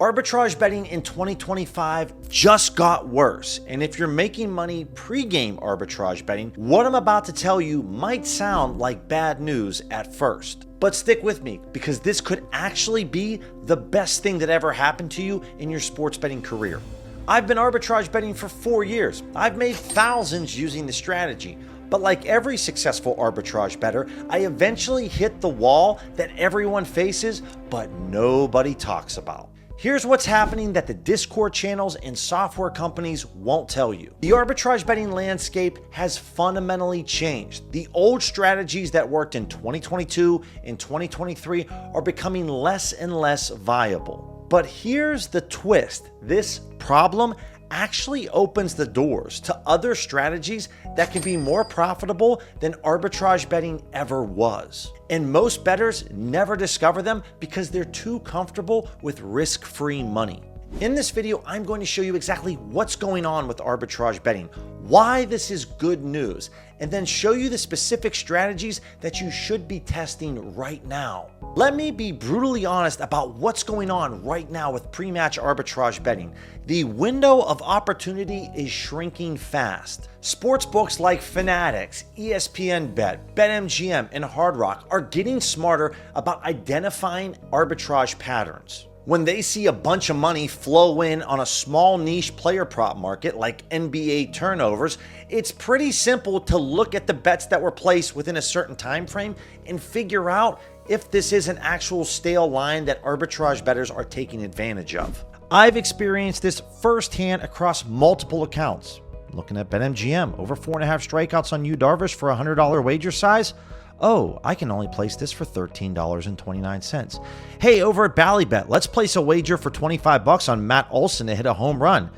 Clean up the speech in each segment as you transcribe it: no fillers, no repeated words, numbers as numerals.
Arbitrage betting in 2025 just got worse, and if you're making money pre-game arbitrage betting, what I'm about to tell you might sound like bad news at first. But stick with me, because this could actually be the best thing that ever happened to you in your sports betting career. I've been arbitrage betting for 4 years. I've made thousands using the strategy. But like every successful arbitrage bettor, I eventually hit the wall that everyone faces, but nobody talks about. Here's what's happening that the Discord channels and software companies won't tell you. The arbitrage betting landscape has fundamentally changed. The old strategies that worked in 2022 and 2023 are becoming less and less viable. But here's the twist. This problem actually opens the doors to other strategies that can be more profitable than arbitrage betting ever was. And most bettors never discover them because they're too comfortable with risk-free money. In this video, I'm going to show you exactly what's going on with arbitrage betting, why this is good news, and then show you the specific strategies that you should be testing right now. Let me be brutally honest about what's going on right now with pre-match arbitrage betting. The window of opportunity is shrinking fast. Sportsbooks like Fanatics, ESPN Bet, BetMGM, and Hard Rock are getting smarter about identifying arbitrage patterns. When they see a bunch of money flow in on a small niche player prop market like NBA turnovers, it's pretty simple to look at the bets that were placed within a certain time frame and figure out if this is an actual stale line that arbitrage bettors are taking advantage of. I've experienced this firsthand across multiple accounts. Looking at BetMGM, over 4.5 strikeouts on Yu Darvish for a $100 wager size. Oh, I can only place this for $13.29. Hey, over at Ballybet, let's place a wager for $25 on Matt Olson to hit a home run.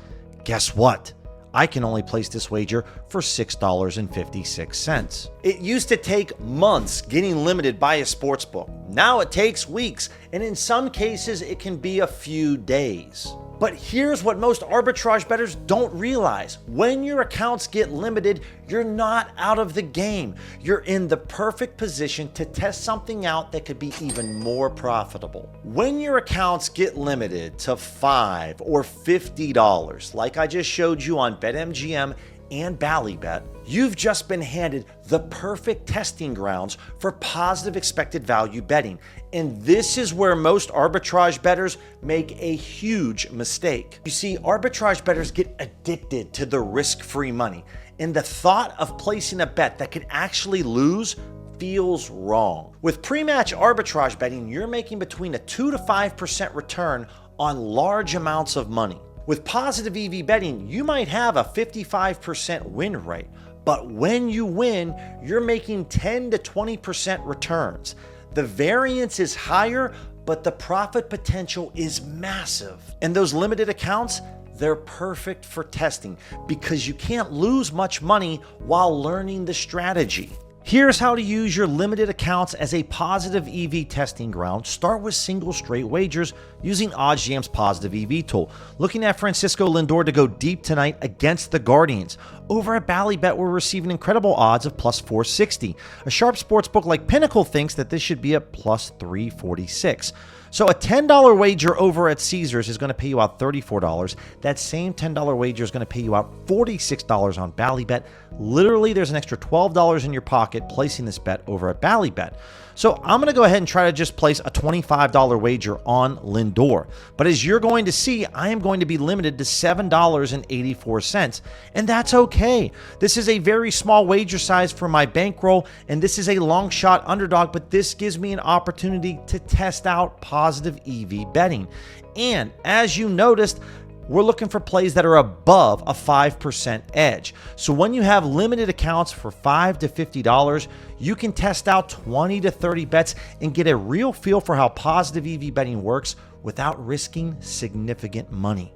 Guess what? I can only place this wager for $6.56. It used to take months getting limited by a sportsbook. Now it takes weeks, and in some cases it can be a few days. But here's what most arbitrage bettors don't realize. When your accounts get limited, you're not out of the game. You're in the perfect position to test something out that could be even more profitable. When your accounts get limited to $5 or $50, like I just showed you on BetMGM and Ballybet, you've just been handed the perfect testing grounds for positive expected value betting. And this is where most arbitrage bettors make a huge mistake. You see, arbitrage bettors get addicted to the risk-free money, and the thought of placing a bet that could actually lose feels wrong. With pre-match arbitrage betting, you're making between a 2 to 5% return on large amounts of money. With positive EV betting, you might have a 55% win rate, but when you win, you're making 10 to 20% returns. The variance is higher, but the profit potential is massive. And those limited accounts, they're perfect for testing because you can't lose much money while learning the strategy. Here's how to use your limited accounts as a positive EV testing ground. Start with single straight wagers using OddsJam's positive EV tool. Looking at Francisco Lindor to go deep tonight against the Guardians. Over at Ballybet, we're receiving incredible odds of plus 460. A sharp sportsbook like Pinnacle thinks that this should be at plus 346. So a $10 wager over at Caesars is going to pay you out $34. That same $10 wager is going to pay you out $46 on Ballybet. Literally, there's an extra $12 in your pocket placing this bet over at Ballybet. So I'm going to go ahead and try to just place a $25 wager on Lindor. But as you're going to see, I am going to be limited to $7.84, and that's okay. This is a very small wager size for my bankroll, and this is a long shot underdog, but this gives me an opportunity to test out positive EV betting. And as you noticed, we're looking for plays that are above a 5% edge. So when you have limited accounts for $5 to $50, you can test out 20 to 30 bets and get a real feel for how positive EV betting works without risking significant money.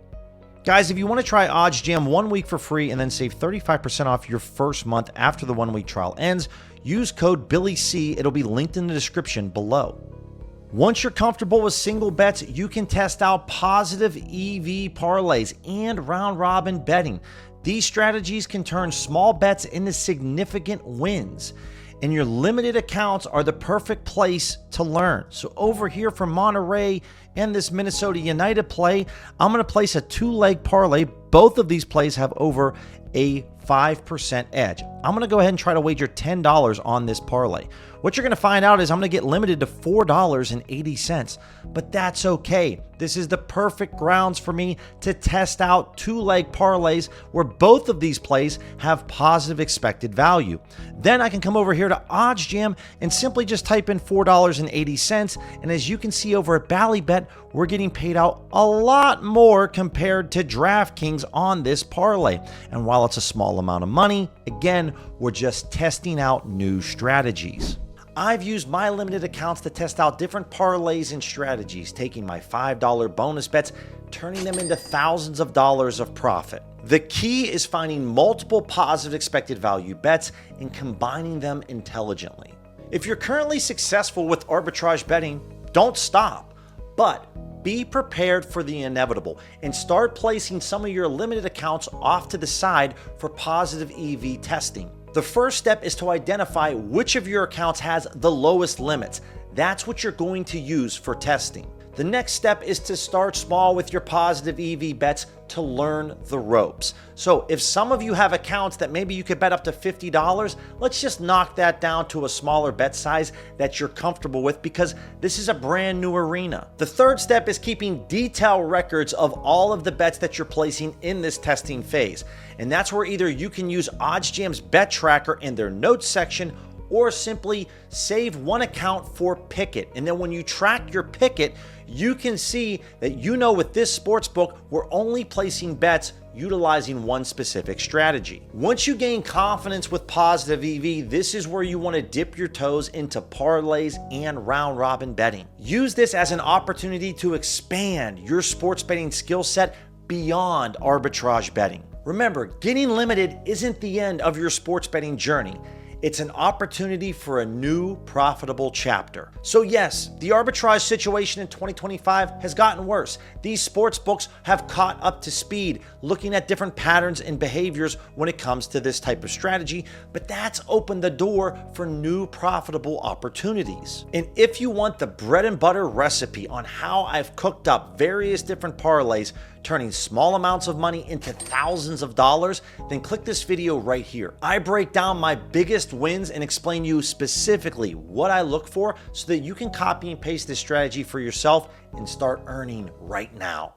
Guys, if you want to try OddsJam 1 week for free and then save 35% off your first month after the 1 week trial ends, use code BILLYC. It'll be linked in the description below. Once you're comfortable with single bets, you can test out positive EV parlays and round robin betting. These strategies can turn small bets into significant wins. and your limited accounts are the perfect place to learn. So over here for Monterey and this Minnesota United play, I'm going to place a 2-leg parlay. Both of these plays have over a 5% edge. I'm going to go ahead and try to wager $10 on this parlay. What you're going to find out is I'm going to get limited to $4.80, but that's okay. This is the perfect grounds for me to test out 2-leg parlays where both of these plays have positive expected value. Then I can come over here to OddsJam and simply just type in $4.80. And as you can see over at Ballybet, we're getting paid out a lot more compared to DraftKings on this parlay. And while it's a small amount of money, again, we're just testing out new strategies. I've used my limited accounts to test out different parlays and strategies, taking my $5 bonus bets, turning them into thousands of dollars of profit. The key is finding multiple positive expected value bets and combining them intelligently. If you're currently successful with arbitrage betting, don't stop, but be prepared for the inevitable and start placing some of your limited accounts off to the side for positive EV testing. The first step is to identify which of your accounts has the lowest limits. That's what you're going to use for testing. The next step is to start small with your positive EV bets to learn the ropes. So if some of you have accounts that maybe you could bet up to $50, let's just knock that down to a smaller bet size that you're comfortable with, because this is a brand new arena. The third step is keeping detailed records of all of the bets that you're placing in this testing phase. And that's where either you can use OddsJam's bet tracker in their notes section, or simply save one account for Pick'It. And then when you track your Pick'It, you can see that with this sportsbook, we're only placing bets utilizing one specific strategy. Once you gain confidence with positive EV, this is where you want to dip your toes into parlays and round robin betting. Use this as an opportunity to expand your sports betting skill set beyond arbitrage betting. Remember, getting limited isn't the end of your sports betting journey. It's an opportunity for a new profitable chapter. So yes, the arbitrage situation in 2025 has gotten worse. These sports books have caught up to speed, looking at different patterns and behaviors when it comes to this type of strategy, but that's opened the door for new profitable opportunities. And if you want the bread and butter recipe on how I've cooked up various different parlays, turning small amounts of money into thousands of dollars, then click this video right here. I break down my biggest wins and explain to you specifically what I look for so that you can copy and paste this strategy for yourself and start earning right now.